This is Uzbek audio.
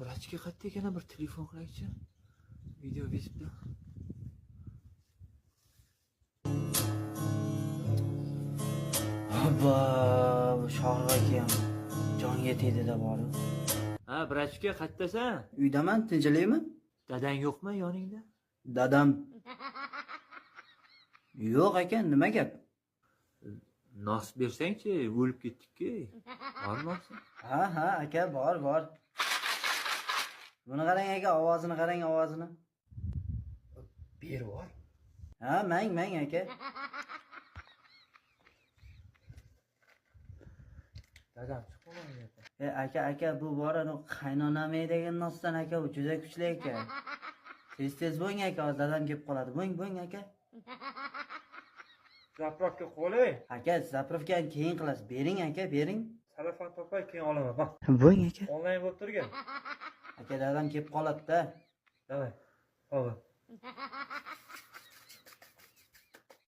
Vrachga qayerda ekan, bir telefon qilaychi. Video bezibdi. Abba, Shohir aka ham jonga tegdi-da bori. Ha, vrachga qayerdasan? Uydaman, tinchlikmi? Dadang yo'qmi yoningda? Dadam. Yo'q aka, nima gap? Nos bersang-chi, o'lib ketdik-ku. Bormi? Ha, aka, bor. Buni qarang aka, ovozini qarang, ovozini. Ber bor. Ha, mang aka. Dadam chiqmagan. Aka, bu bor ana qaynonam degan nosdan aka, u juda kuchli aka. Tez bo'ng aka, dadam kelib qoladi. Bo'ng aka. Zapravka qo'lay. Aka, zapravkani keyin qilasiz. Bering aka, bering. Telefon topay keyin olaman. Bak. Bo'ng aka. Onlayn bo'lib turgan. Aka, dadam kelib qoladi-da. Davay. Hova.